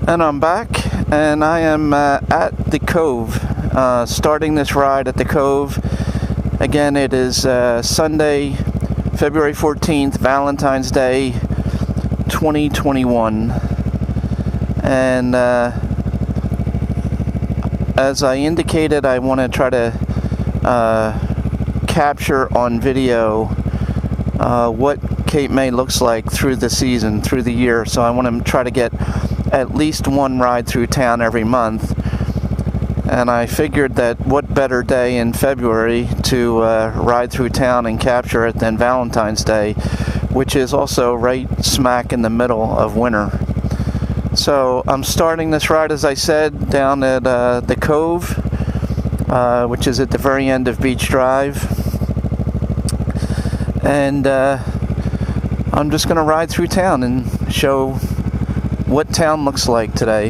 And I'm back, and I am at the Cove, starting this ride at the Cove. Again, it is Sunday, February 14th, Valentine's Day, 2021. And as I indicated, I want to try to capture on video what Cape May looks like through the season, through the year. So I want to try to get at least one ride through town every month. And I figured that what better day in February to ride through town and capture it than Valentine's Day, which is also right smack in the middle of winter. So I'm starting this ride, as I said, down at the Cove, which is at the very end of Beach Drive. And I'm just going to ride through town and show what town looks like today.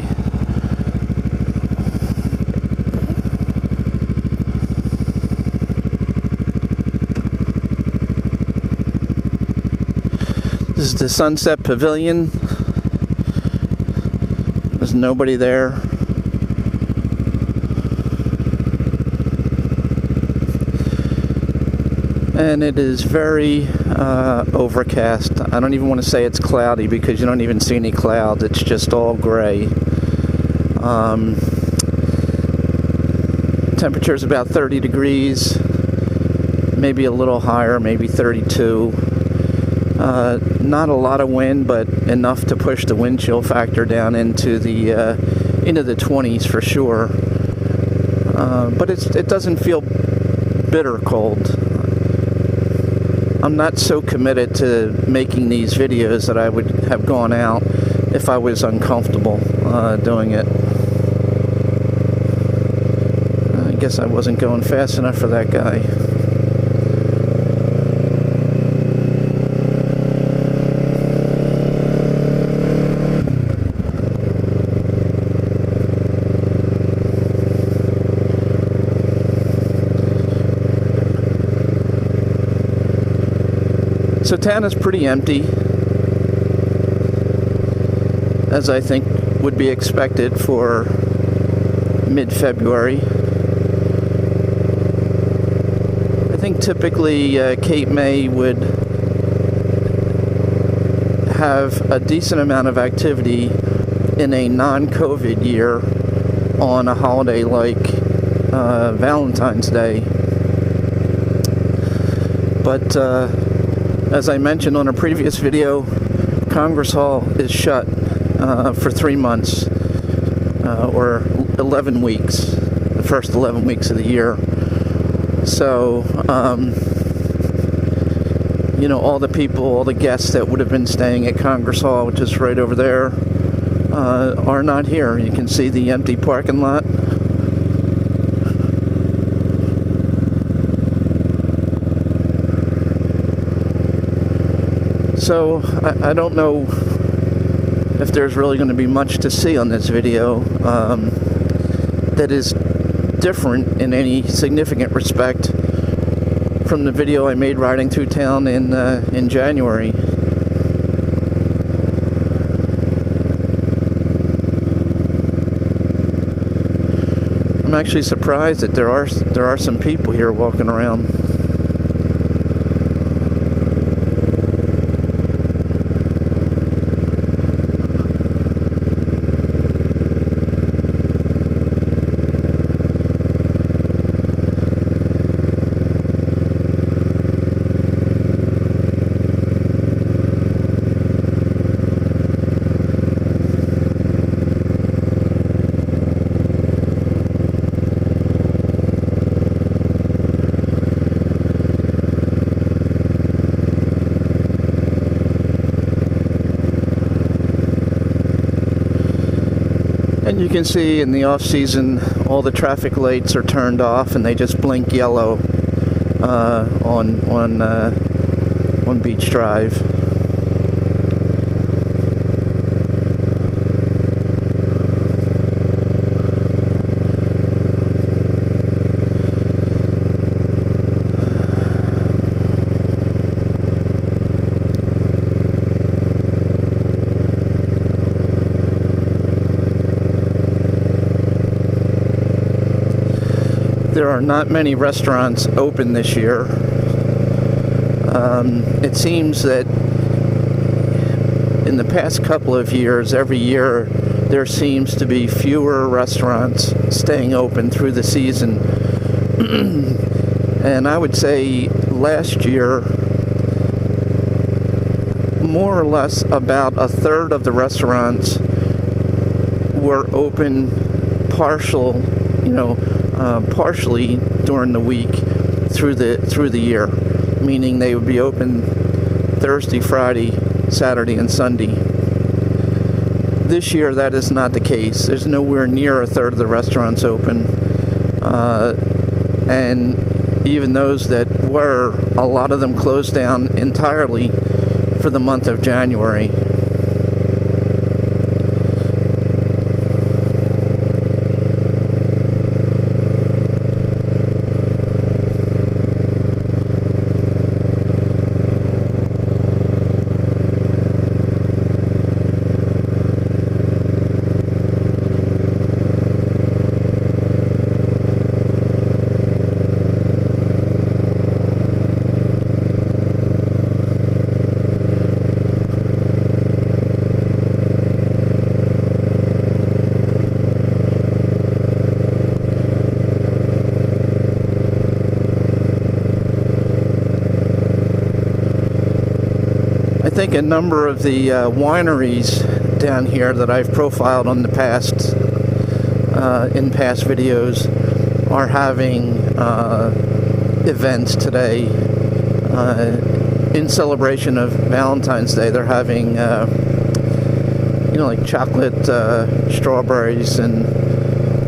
This is the Sunset Pavilion. There's nobody there. And it is very overcast. I don't even want to say it's cloudy because you don't even see any clouds. It's just all gray. Temperature is about 30 degrees, maybe a little higher, maybe 32. Not a lot of wind, but enough to push the wind chill factor down into the 20s for sure. But it doesn't feel bitter cold. I'm not so committed to making these videos that I would have gone out if I was uncomfortable doing it. I guess I wasn't going fast enough for that guy. So town is pretty empty, as I think would be expected for mid-February. I think typically Cape May would have a decent amount of activity in a non-COVID year on a holiday like Valentine's Day. But as I mentioned on a previous video, Congress Hall is shut for 3 months, or 11 weeks, the first 11 weeks of the year. So, all the people, all the guests that would have been staying at Congress Hall, which is right over there, are not here. You can see the empty parking lot. So, I don't know if there's really going to be much to see on this video that is different in any significant respect from the video I made riding through town in January. I'm actually surprised that there are some people here walking around. And you can see in the off season all the traffic lights are turned off and they just blink yellow on Beach Drive. there are not many restaurants open this year. It seems that in the past couple of years, every year, there seems to be fewer restaurants staying open through the season. And I would say last year, more or less about a third of the restaurants were open partially during the week through the year, meaning they would be open Thursday, Friday, Saturday, and Sunday. This year, that is not the case. There's nowhere near a third of the restaurants open, and even those that were, a lot of them closed down entirely for the month of January. I think a number of the wineries down here that I've profiled on the past in past videos are having events today in celebration of Valentine's Day. They're having like chocolate strawberries and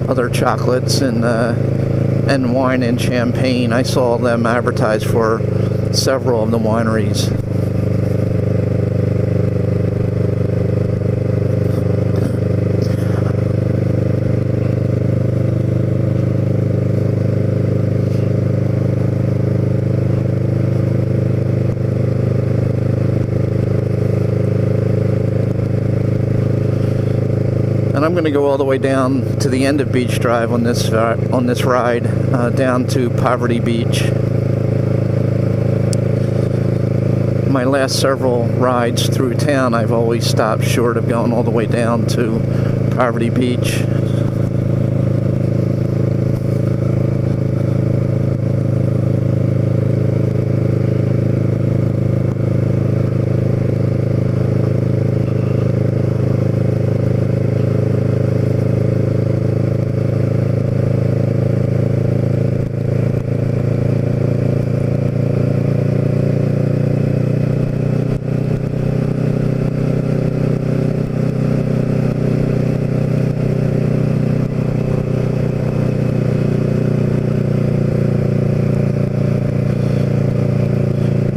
other chocolates and wine and champagne. I saw them advertised for several of the wineries. And I'm going to go all the way down to the end of Beach Drive on this ride down to Poverty Beach. My last several rides through town, I've always stopped short of going all the way down to Poverty Beach.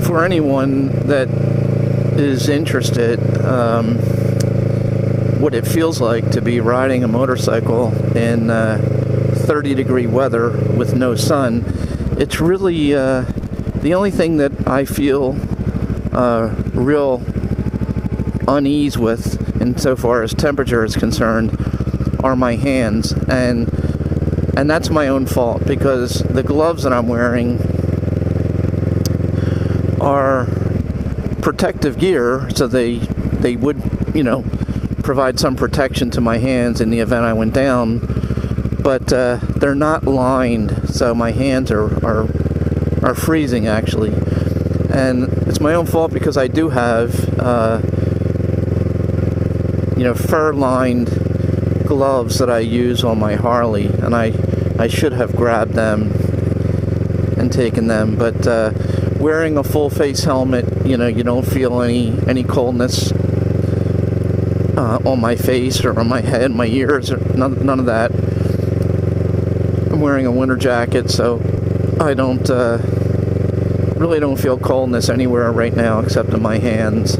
For anyone that is interested, what it feels like to be riding a motorcycle in 30-degree weather with no sun, it's really the only thing that I feel real unease with, insofar as temperature is concerned, are my hands, and that's my own fault, because the gloves that I'm wearing are protective gear, so they would, provide some protection to my hands in the event I went down, but they're not lined, so my hands are freezing, actually. And it's my own fault, because I do have fur-lined gloves that I use on my Harley, and I should have grabbed them and taken them, but wearing a full face helmet, you don't feel any coldness on my face or on my head, my ears, or none of that. I'm wearing a winter jacket, so I really don't feel coldness anywhere right now except in my hands.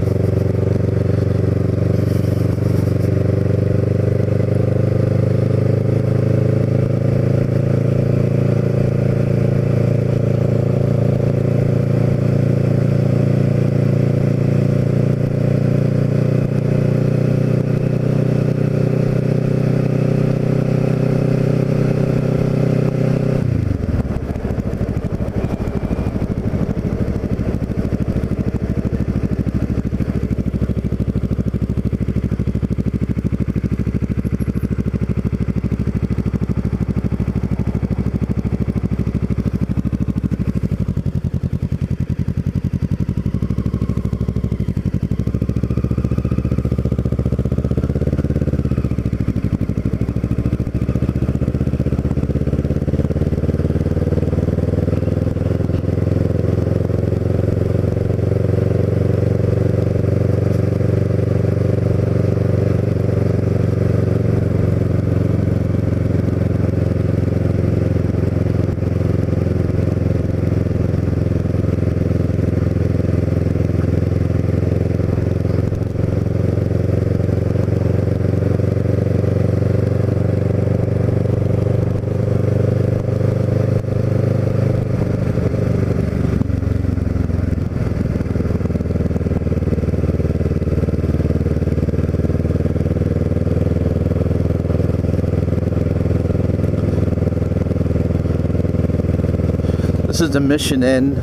is the Mission Inn,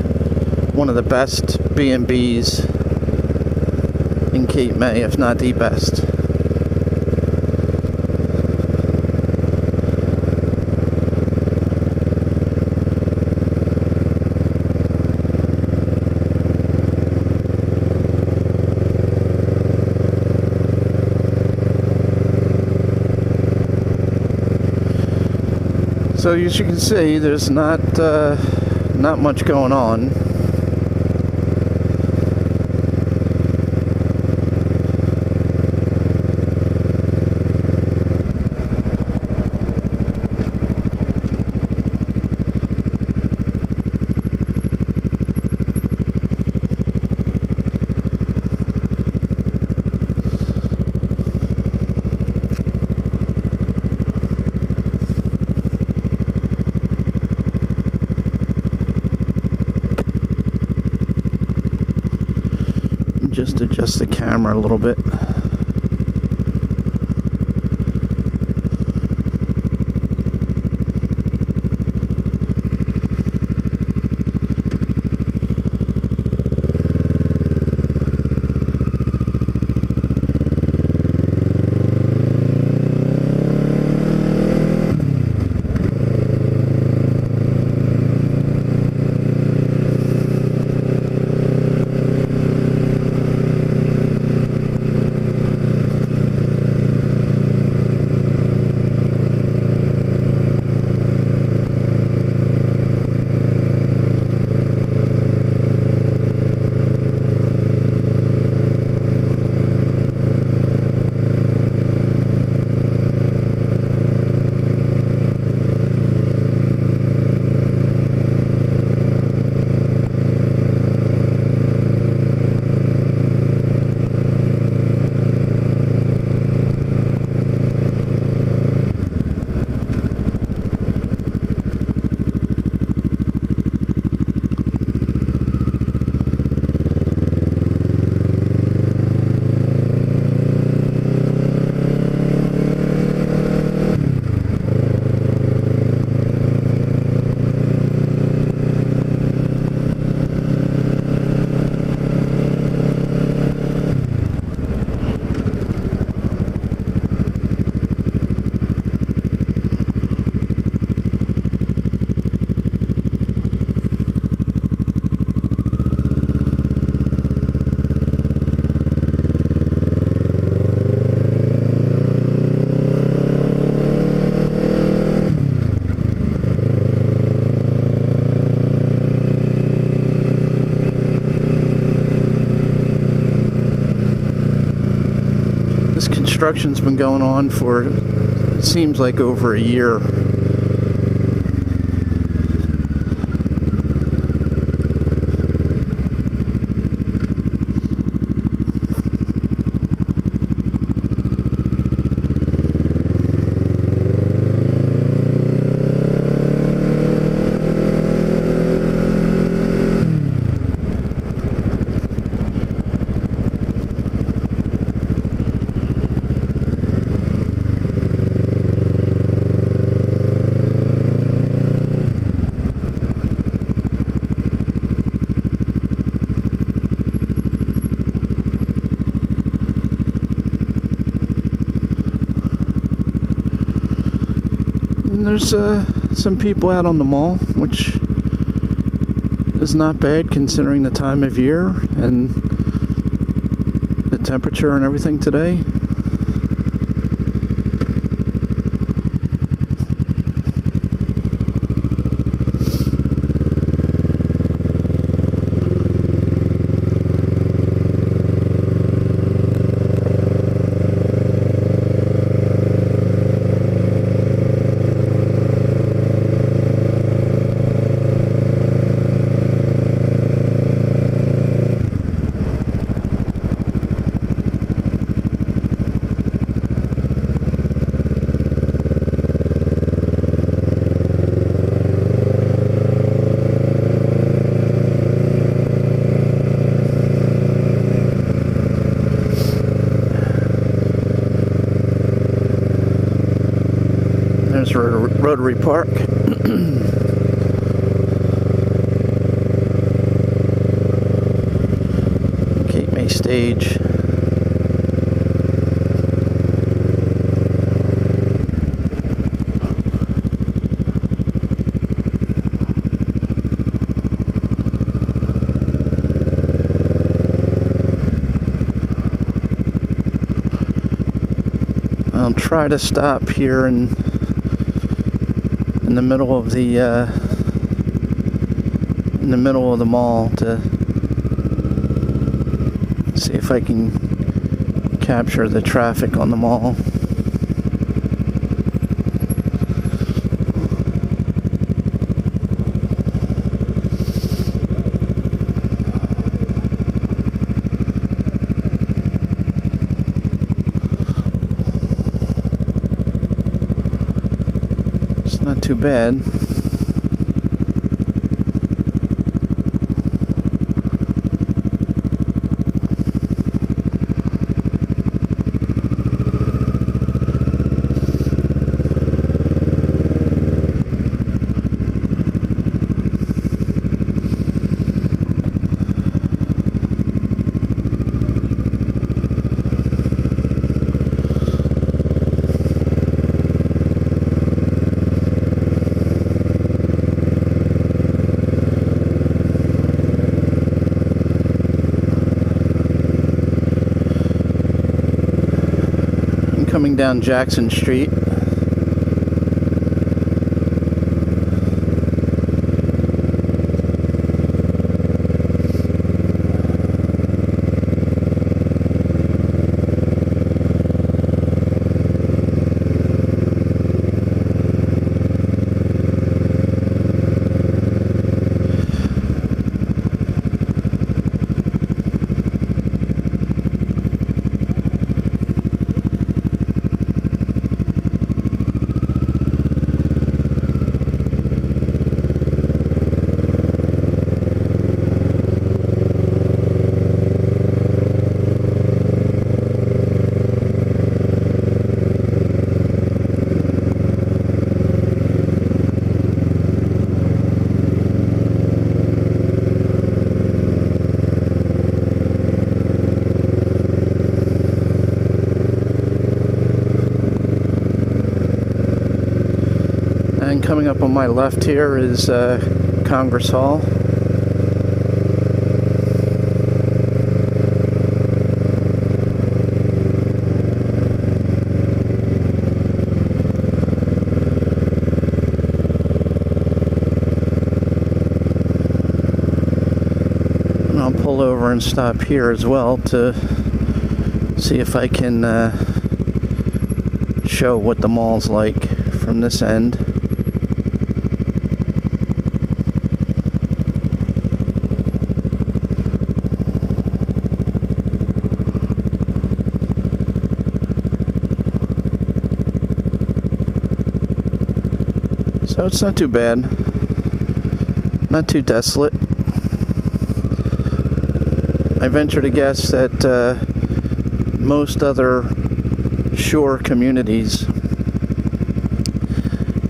one of the best B&Bs in Cape May, if not the best. So as you can see, there's not much going on. Just adjust the camera a little bit. Construction's been going on for, it seems like, over a year. And there's some people out on the mall, which is not bad considering the time of year and the temperature and everything today. There's Rotary Park. stage. I'll try to stop here in the middle of the mall to see if I can capture the traffic on the mall. It's not too bad. Coming down Jackson Street. And coming up on my left here is Congress Hall. And I'll pull over and stop here as well to see if I can show what the mall's like from this end. So it's not too bad, not too desolate. I venture to guess that most other shore communities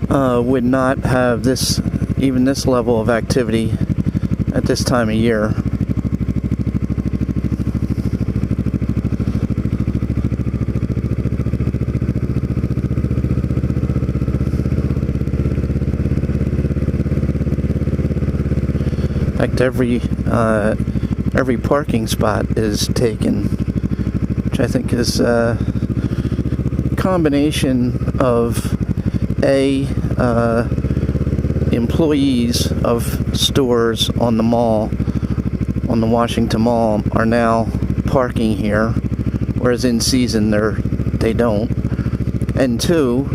would not have even this level of activity at this time of year. In fact, every parking spot is taken, which I think is a combination of employees of stores on the mall, on the Washington Mall, are now parking here, whereas in season they don't. And two,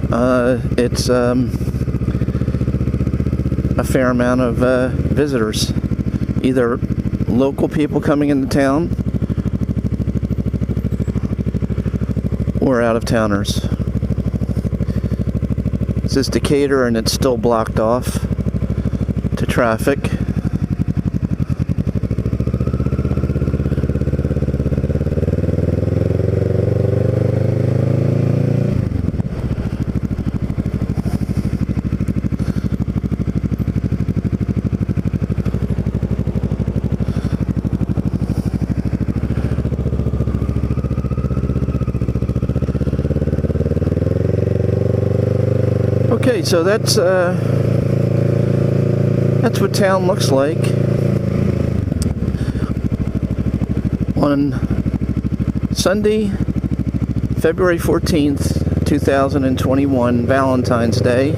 it's a fair amount of visitors. Either local people coming into town or out-of-towners. This is Decatur and it's still blocked off to traffic. so that's what town looks like on Sunday, February 14th, 2021, Valentine's Day.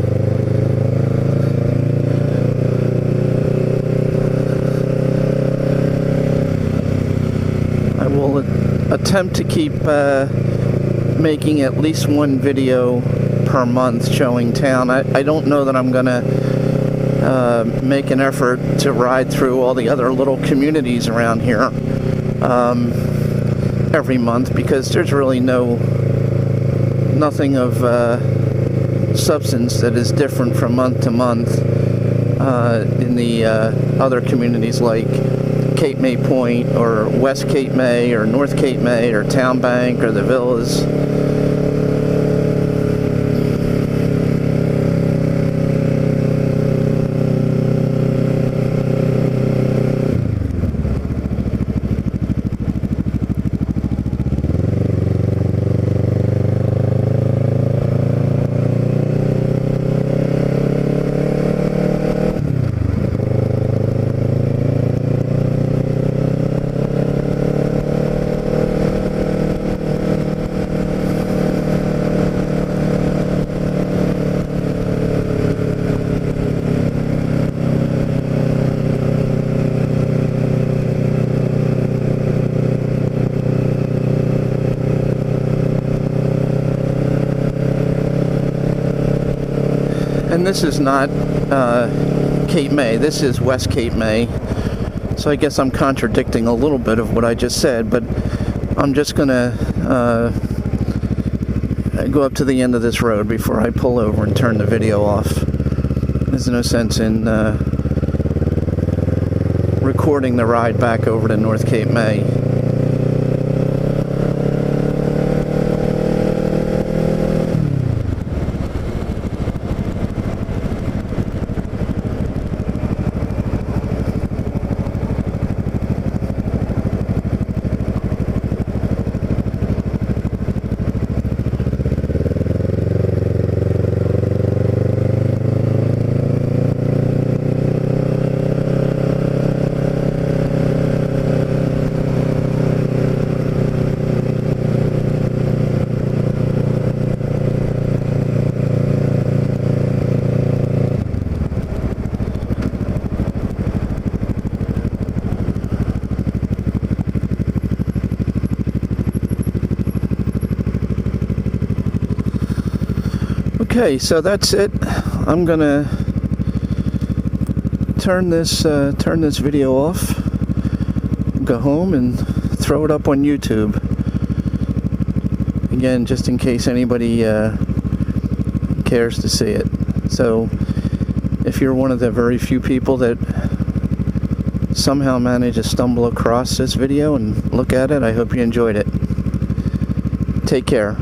I will attempt to keep making at least one video per month showing town. I don't know that I'm gonna make an effort to ride through all the other little communities around here every month, because there's really nothing of substance that is different from month to month in the other communities like Cape May Point or West Cape May or North Cape May or Town Bank or the Villas. And this is not Cape May, this is West Cape May. So I guess I'm contradicting a little bit of what I just said, but I'm just gonna go up to the end of this road before I pull over and turn the video off. There's no sense in recording the ride back over to North Cape May. Okay, so that's it. I'm gonna turn this video off, go home, and throw it up on YouTube. Again, just in case anybody cares to see it. So, if you're one of the very few people that somehow managed to stumble across this video and look at it, I hope you enjoyed it. Take care.